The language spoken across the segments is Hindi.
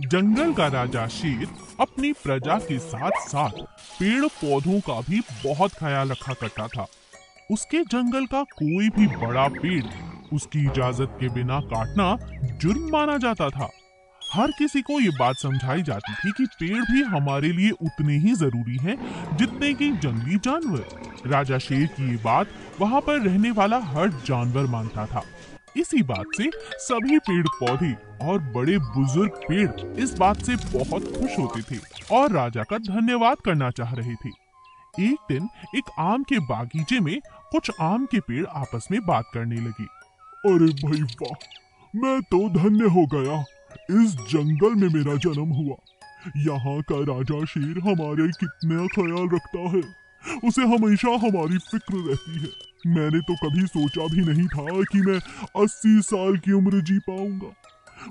जंगल का राजा शेर अपनी प्रजा के साथ साथ पेड़ पौधों का भी बहुत ख्याल रखा करता था। उसके जंगल का कोई भी बड़ा पेड़ उसकी इजाजत के बिना काटना जुर्म माना जाता था। हर किसी को ये बात समझाई जाती थी कि पेड़ भी हमारे लिए उतने ही जरूरी हैं जितने कि जंगली जानवर। राजा शेर की ये बात वहाँ पर रहने वाला हर जानवर मानता था। इसी बात से सभी पेड़ पौधे और बड़े बुजुर्ग पेड़ इस बात से बहुत खुश होते थे और राजा का धन्यवाद करना चाह रहे थे। एक दिन एक आम के बागीचे में कुछ आम के पेड़ आपस में बात करने लगे। अरे भाई वाह, मैं तो धन्य हो गया। इस जंगल में मेरा जन्म हुआ। यहाँ का राजा शेर हमारे कितना ख्याल रखता है। उसे हमेशा हमारी फिक्र रहती है। मैंने तो कभी सोचा भी नहीं था कि मैं 80 साल की उम्र जी पाऊंगा।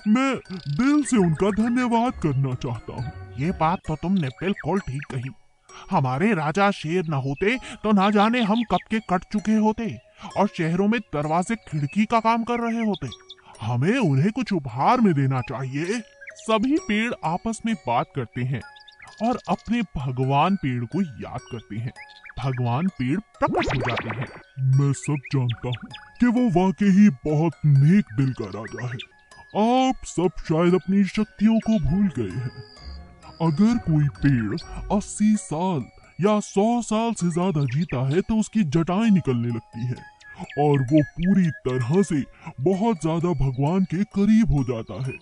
मैं दिल से उनका धन्यवाद करना चाहता हूँ। ये बात तो तुमने बिल्कुल ठीक कही। हमारे राजा शेर न होते तो ना जाने हम कब के कट चुके होते और शहरों में दरवाजे खिड़की का काम कर रहे होते। हमें उन्हें कुछ उपहार में देना चाहिए। सभी पेड़ आपस में बात करते हैं और अपने भगवान पेड़ को याद करते हैं। भगवान पेड़ प्रकट हो जाते हैं। मैं सब जानता हूँ कि वो वाकई ही बहुत नेक दिल का राजा है। आप सब शायद अपनी शक्तियों को भूल गए हैं। अगर कोई पेड़ 80 साल या 100 साल से ज्यादा जीता है तो उसकी जटाएं निकलने लगती है और वो पूरी तरह से बहुत ज्यादा भगवान के करीब हो जाता है।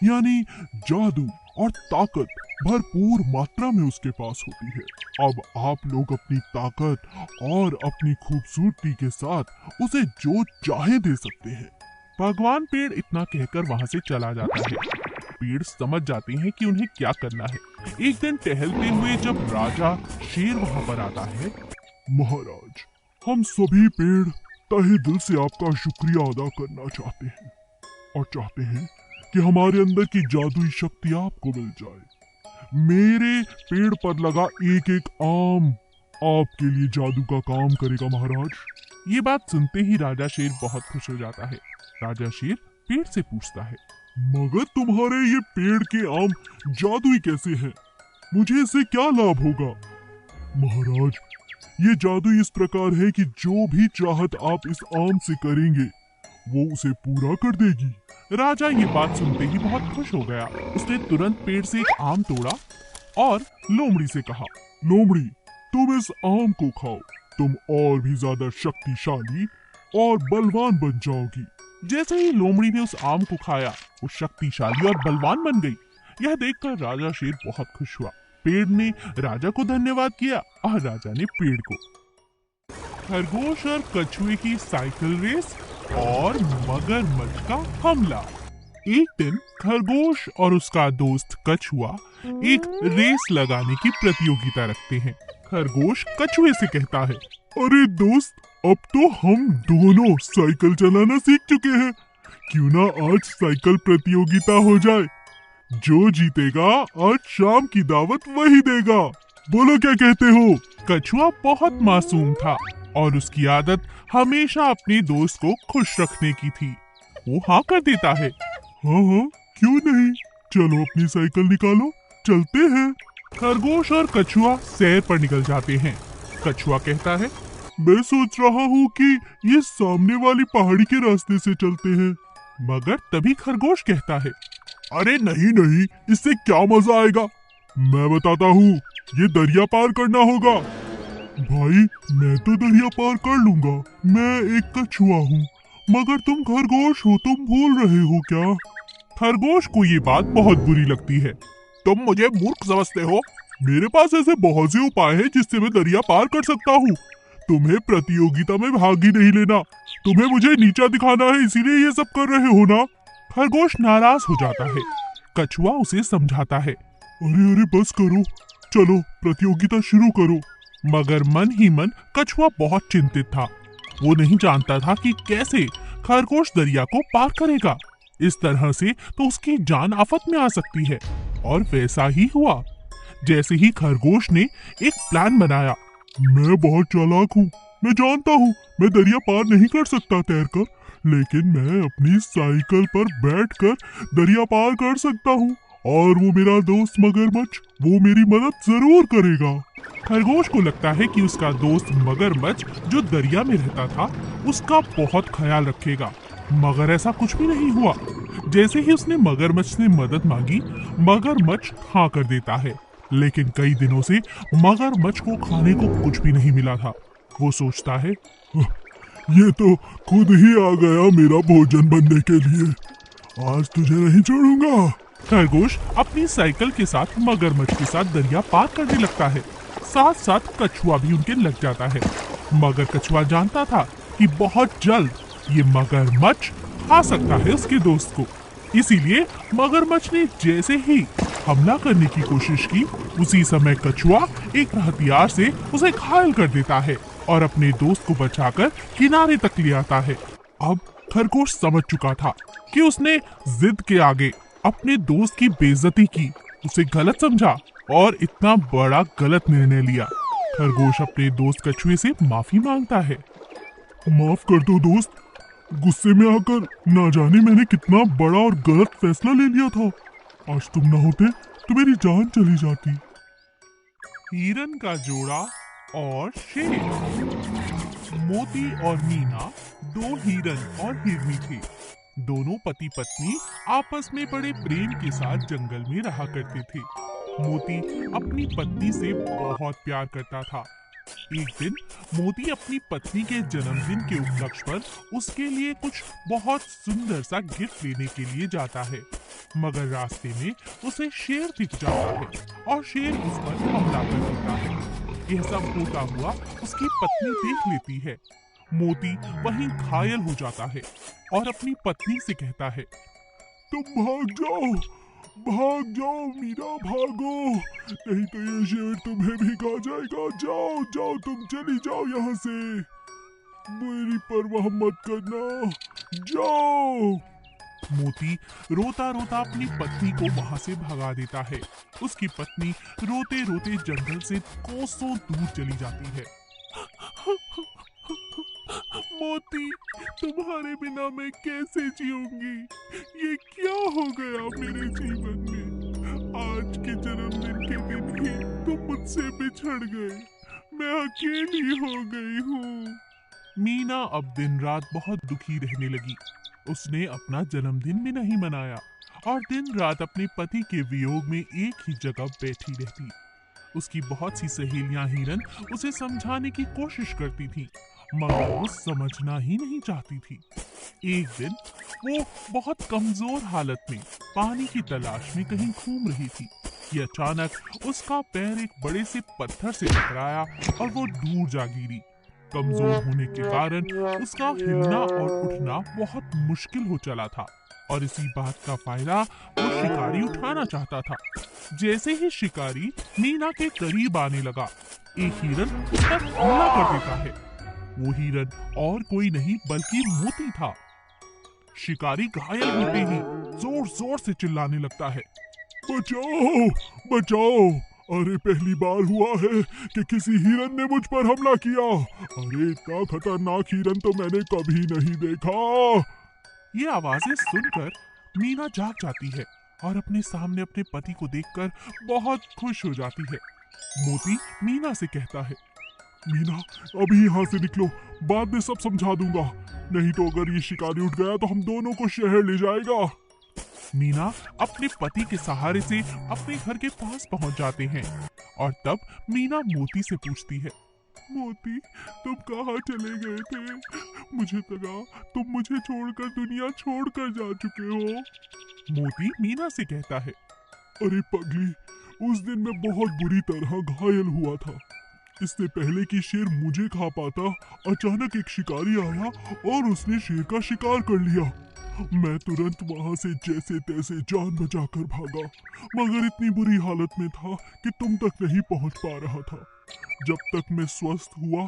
यानी जादू और ताकत भरपूर मात्रा में उसके पास होती है। अब आप लोग अपनी ताकत और अपनी खूबसूरती के साथ उसे जो चाहे दे सकते हैं। भगवान पेड़ इतना कहकर वहाँ से चला जाता है। पेड़ समझ जाते हैं कि उन्हें क्या करना है। एक दिन टहलते हुए जब राजा शेर वहाँ पर आता है। महाराज, हम सभी पेड़ तहे दिल से आपका शुक्रिया अदा करना चाहते हैं और चाहते हैं कि हमारे अंदर की जादुई शक्ति आपको मिल जाए। मेरे पेड़ पर लगा एक एक आम आपके लिए जादू का काम करेगा महाराज। ये बात सुनते ही राजा शेर बहुत खुश हो जाता है। राजा शेर पेड़ से पूछता है, मगर तुम्हारे ये पेड़ के आम जादुई कैसे हैं? मुझे इससे क्या लाभ होगा? महाराज, ये जादू इस प्रकार है कि जो भी चाहत आप इस आम से करेंगे वो उसे पूरा कर देगी। राजा ये बात सुनते ही बहुत खुश हो गया। उसने तुरंत पेड़ से एक आम तोड़ा और लोमड़ी से कहा, लोमड़ी, तुम इस आम को खाओ। तुम और भी ज्यादा शक्तिशाली और बलवान बन जाओगी। जैसे ही लोमड़ी ने उस आम को खाया वो शक्तिशाली और बलवान बन गई। यह देखकर राजा शेर बहुत खुश हुआ। पेड़ ने राजा को धन्यवाद किया और राजा ने पेड़ को। खरगोश और कछुए की साइकिल रेस और मगरमच्छ का हमला। एक दिन खरगोश और उसका दोस्त कछुआ एक रेस लगाने की प्रतियोगिता रखते हैं। खरगोश कछुए से कहता है, अरे दोस्त, अब तो हम दोनों साइकिल चलाना सीख चुके हैं। क्यों ना आज साइकिल प्रतियोगिता हो जाए। जो जीतेगा आज शाम की दावत वही देगा। बोलो क्या कहते हो? कछुआ बहुत मासूम था और उसकी आदत हमेशा अपने दोस्त को खुश रखने की थी। वो हाँ कर देता है। हाँ हाँ, क्यों नहीं, चलो अपनी साइकिल निकालो, चलते हैं। खरगोश और कछुआ सैर पर निकल जाते हैं। कछुआ कहता है, मैं सोच रहा हूँ कि ये सामने वाली पहाड़ी के रास्ते से चलते हैं। मगर तभी खरगोश कहता है, अरे नहीं नहीं, इससे क्या मजा आएगा। मैं बताता हूँ, ये दरिया पार करना होगा। भाई, मैं तो दरिया पार कर लूंगा। मैं एक कछुआ हूँ, मगर तुम खरगोश हो। तुम भूल रहे हो क्या? खरगोश को ये बात बहुत बुरी लगती है। तुम मुझे मूर्ख समझते हो? मेरे पास ऐसे बहुत से उपाय हैं जिससे मैं दरिया पार कर सकता हूँ। तुम्हें प्रतियोगिता में भाग ही नहीं लेना। तुम्हें मुझे नीचा दिखाना है, इसीलिए ये सब कर रहे हो ना? खरगोश नाराज हो जाता है। कछुआ उसे समझाता है, अरे अरे बस करो, चलो प्रतियोगिता शुरू करो। मगर मन ही मन कछुआ बहुत चिंतित था। वो नहीं जानता था कि कैसे खरगोश दरिया को पार करेगा। इस तरह से तो उसकी जान आफत में आ सकती है। और वैसा ही हुआ। जैसे ही खरगोश ने एक प्लान बनाया। मैं बहुत चालाक हूँ, मैं जानता हूँ मैं दरिया पार नहीं कर सकता तैरकर, लेकिन मैं अपनी साइकिल पर बैठकर दरिया पार कर सकता हूँ और वो मेरा दोस्त मगरमच्छ, वो मेरी मदद जरूर करेगा। खरगोश को लगता है कि उसका दोस्त मगरमच्छ जो दरिया में रहता था उसका बहुत ख्याल रखेगा, मगर ऐसा कुछ भी नहीं हुआ। जैसे ही उसने मगरमच्छ से मदद मांगी, मगरमच्छ हाँ कर देता है। लेकिन कई दिनों से मगरमच्छ को खाने को कुछ भी नहीं मिला था। वो सोचता है, ये तो खुद ही आ गया मेरा भोजन बनने के लिए, आज तुझे नहीं छोड़ूंगा। खरगोश अपनी साइकिल के साथ मगरमच्छ के साथ दरिया पार करने लगता है। साथ साथ कछुआ भी उनके लग जाता है, मगर कछुआ जानता था कि बहुत जल्द ये मगरमच्छ खा सकता है उसके दोस्त को। इसीलिए मगरमच्छ ने जैसे ही हमला करने की कोशिश की, उसी समय कछुआ एक हथियार से उसे घायल कर देता है और अपने दोस्त को बचाकर किनारे तक ले आता है। अब खरगोश समझ चुका था कि उसने जिद के आगे अपने दोस्त की बेइज्जती की, उसे गलत समझा और इतना बड़ा गलत निर्णय लिया। खरगोश अपने दोस्त कछुए से माफी मांगता है। माफ कर दो दोस्त, गुस्से में आकर ना जाने मैंने कितना बड़ा और गलत फैसला ले लिया था। आज तुम ना होते तो मेरी जान चली जाती। हिरन का जोड़ा और शेर। मोती और मीना दो हिरन और हिरनी थे। दोनों पति पत्नी आपस में बड़े प्रेम के साथ जंगल में रहा करते थे। मोती अपनी पत्नी से बहुत प्यार करता था। एक दिन मोती अपनी पत्नी के जन्मदिन के उपलक्ष्य पर उसके लिए कुछ बहुत सुंदर सा गिफ्ट लेने के लिए जाता है, मगर रास्ते में उसे शेर दिख जाता है और शेर उस पर हमला कर देता है। यह सब होता हुआ उसकी पत्नी देख लेती है। मोती वहीं घायल हो जाता है और अपनी पत्नी से कहता है, तुम भाग जाओ मीरा, भागो, नहीं तो ये शेर तुम्हें भी खा जाएगा। जाओ जाओ, तुम चली जाओ यहाँ से, मेरी परवाह मत करना, जाओ। मोती रोता रोता अपनी पत्नी को वहां से भगा देता है। उसकी पत्नी रोते रोते जंगल से कोसों दूर चली जाती है। मोती, तुम्हारे बिना मैं कैसे जीऊंगी? ये क्या हो गया मेरे जीवन में? आज के जन्मदिन के दिन ही तुम मुझसे बिछड़ गए, मैं अकेली हो गई हूँ। मीना अब दिन रात बहुत दुखी रहने लगी। उसने अपना जन्मदिन भी नहीं मनाया और दिन रात अपने पति के वियोग में एक ही जगह बैठी रहती। उसकी बहुत सी सहेलियां हिरन उसे समझाने की कोशिश करती थीं, मगर वो समझना ही नहीं चाहती थी। एक दिन वो बहुत कमजोर हालत में पानी की तलाश में कहीं घूम रही थी कि अचानक उसका पैर एक बड़े से पत्थर से टकराया और वो दूर जा गिरी। कमजोर होने के कारण उसका हिलना और उठना बहुत मुश्किल हो चला था और इसी बात का फायदा वो शिकारी उठाना चाहता था। जैसे ही शिकारी मीना के करीब आने लगा, एक हिरन उस पर हमला कर देता है। वो हिरन और कोई नहीं बल्कि मोती था। शिकारी घायल होते ही जोर जोर से चिल्लाने लगता है, बचाओ बचाओ, अरे पहली बार हुआ है कि किसी हिरन ने मुझ पर हमला किया। अरे इतना खतरनाक हिरन तो मैंने कभी नहीं देखा। ये आवाजें सुनकर मीना जाग जाती है और अपने सामने अपने पति को देखकर बहुत खुश हो जाती है। मोती मीना से कहता है, मीना, अभी यहाँ से निकलो, बाद में सब समझा दूंगा, नहीं तो अगर ये शिकारी उठ गया तो हम दोनों को शहर ले जाएगा। मीना अपने पति के सहारे से अपने घर के पास पहुंच जाते हैं और तब मीना मोती से पूछती है, मोती, तुम कहाँ चले गए थे? मुझे लगा तुम मुझे छोड़कर दुनिया छोड़कर जा चुके हो। मोती मीना से कहता है, अरे पगली, उस दिन मैं बहुत बुरी तरह घायल हुआ था। इससे पहले कि शेर मुझे खा पाता, अचानक एक शिकारी आया और उसने शेर का शिकार कर लिया। मैं तुरंत वहां से जैसे तैसे जान बचाकर भागा, मगर इतनी बुरी हालत में था कि तुम तक नहीं पहुंच पा रहा था। जब तक मैं स्वस्थ हुआ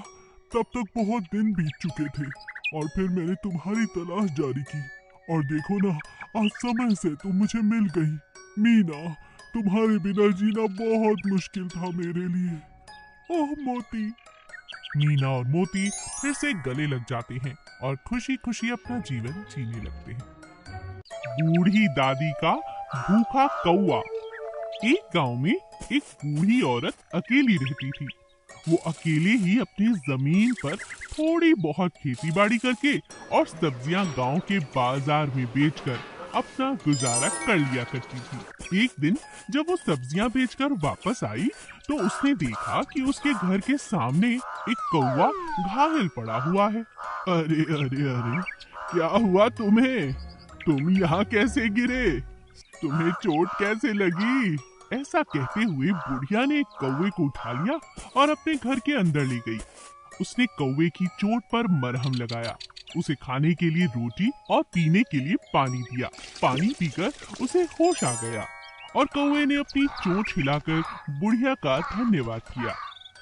तब तक बहुत दिन बीत चुके थे और फिर मैंने तुम्हारी तलाश जारी की और देखो ना, आज समय से तुम मुझे मिल गई। मीना, तुम्हारे बिना जीना बहुत मुश्किल था मेरे लिए। ओह मोती। मीना और मोती फिर से गले लग जाते हैं और खुशी खुशी अपना जीवन जीने लगते हैं। बूढ़ी दादी का भूखा कौवा। एक गांव में एक बूढ़ी औरत अकेली रहती थी। वो अकेले ही अपनी जमीन पर थोड़ी बहुत खेती बाड़ी करके और सब्जियां गांव के बाजार में बेचकर अपना गुजारा कर लिया करती थी। एक दिन जब वो सब्जियां बेचकर वापस आई तो उसने देखा कि उसके घर के सामने एक कौवा घायल पड़ा हुआ है। अरे अरे अरे, क्या हुआ तुम्हें? तुम यहाँ कैसे गिरे? तुम्हें चोट कैसे लगी? ऐसा कहते हुए बुढ़िया ने कौवे को उठा लिया और अपने घर के अंदर ले गई। उसने कौवे की चोट पर मरहम लगाया, उसे खाने के लिए रोटी और पीने के लिए पानी दिया। पानी पीकर उसे होश आ गया और कौवे ने अपनी चोट हिलाकर बुढ़िया का धन्यवाद किया।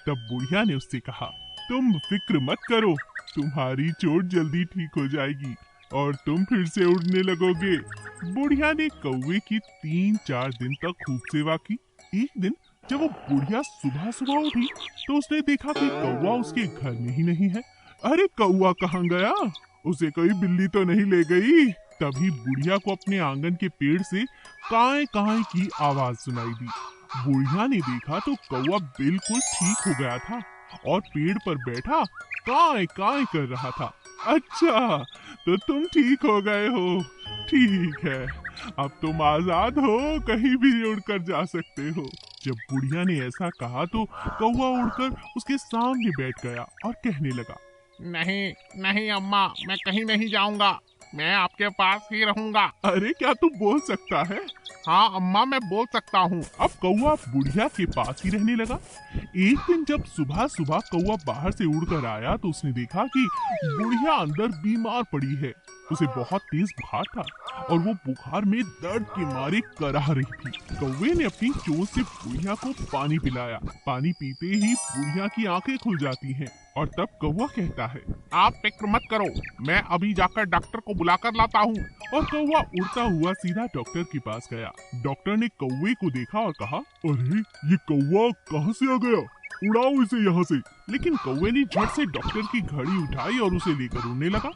तब बुढ़िया ने उससे कहा, तुम फिक्र मत करो, तुम्हारी चोट जल्दी ठीक हो जाएगी और तुम फिर से उड़ने लगोगे। बुढ़िया ने कौवे की 3-4 दिन तक खूब सेवा की। एक दिन जब वो बुढ़िया सुबह सुबह उठी तो उसने देखा कि कौवा उसके घर में ही नहीं है। अरे कौवा कहाँ गया? उसे कोई बिल्ली तो नहीं ले गई? तभी बुढ़िया को अपने आंगन के पेड़ से काए काए की आवाज सुनाई दी। बुढ़िया ने देखा तो कौवा बिल्कुल ठीक हो गया था और पेड़ पर बैठा काए काए कर रहा था। अच्छा, तो तुम ठीक हो गए हो। ठीक है, अब तुम आजाद हो, कहीं भी उड़कर जा सकते हो। जब बुढ़िया ने ऐसा कहा तो कौवा उड़कर उसके सामने बैठ गया और कहने लगा, नहीं नहीं अम्मा, मैं कहीं नहीं जाऊंगा, मैं आपके पास ही रहूंगा। अरे क्या तू बोल सकता है? हाँ अम्मा, मैं बोल सकता हूँ। अब कौवा बुढ़िया के पास ही रहने लगा। एक दिन जब सुबह सुबह कौवा बाहर से उड़कर आया तो उसने देखा कि बुढ़िया अंदर बीमार पड़ी है। उसे बहुत तेज बुखार था और वो बुखार में दर्द के मारे कराह रही थी। कौवे ने अपनी चोंच से बुढ़िया को पानी पिलाया। पानी पीते ही बुढ़िया की आंखें खुल जाती हैं और तब कौवा कहता है, आप फिक्र मत करो, मैं अभी जाकर डॉक्टर को बुलाकर लाता हूँ। और कौवा उड़ता हुआ सीधा डॉक्टर के पास गया। डॉक्टर ने कौवे को देखा और कहा, अरे ये कौवा कहाँ से आ गया? उड़ाओ इसे यहाँ से। लेकिन कौवे ने झट से डॉक्टर की घड़ी उठाई और उसे लेकर उड़ने लगा।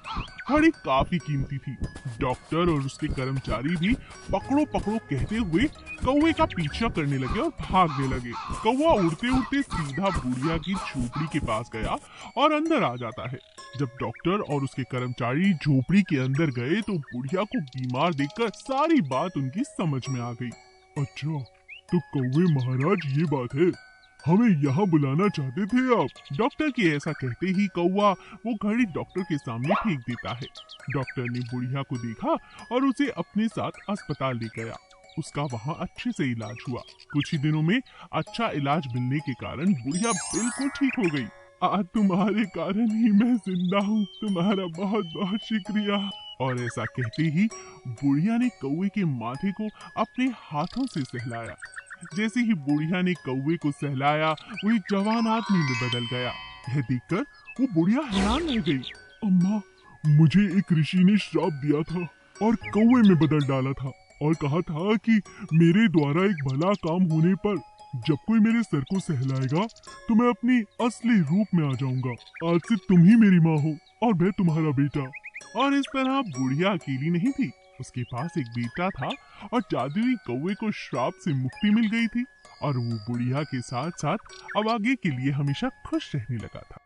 घड़ी काफी कीमती थी। डॉक्टर और उसके कर्मचारी भी पकड़ो पकड़ो कहते हुए कौवे का पीछा करने लगे और भागने लगे। कौवा उड़ते उड़ते सीधा बुढ़िया की झोपड़ी के पास गया और अंदर आ जाता है। जब डॉक्टर और उसके कर्मचारी झोपड़ी के अंदर गए तो बुढ़िया को बीमार देखकर सारी बात उनकी समझ में आ गई। अच्छा, तो कौवे महाराज ये बात है, हमें यहाँ बुलाना चाहते थे आप? डॉक्टर के ऐसा कहते ही कौवा वो घड़ी डॉक्टर के सामने फेंक देता है। डॉक्टर ने बुढ़िया को देखा और उसे अपने साथ अस्पताल ले गया। उसका वहाँ अच्छे से इलाज हुआ। कुछ ही दिनों में अच्छा इलाज मिलने के कारण बुढ़िया बिल्कुल ठीक हो गई। आज तुम्हारे कारण ही मैं जिंदा हूँ, तुम्हारा बहुत बहुत शुक्रिया। और ऐसा कहते ही बुढ़िया ने कौवे के माथे को अपने हाथों से सहलाया। जैसे ही बुढ़िया ने कौवे को सहलाया वो एक जवान आदमी में बदल गया। यह देखकर वो बुढ़िया हैरान रह गई। अम्मा, मुझे एक ऋषि ने श्राप दिया था और कौवे में बदल डाला था और कहा था कि मेरे द्वारा एक भला काम होने पर जब कोई मेरे सर को सहलाएगा तो मैं अपनी असली रूप में आ जाऊंगा। आज से तुम ही मेरी माँ हो और मैं तुम्हारा बेटा। और इस तरह बुढ़िया अकेली नहीं थी, उसके पास एक बेटा था और जादुई कौवे को श्राप से मुक्ति मिल गई थी और वो बुढ़िया के साथ साथ अब आगे के लिए हमेशा खुश रहने लगा था।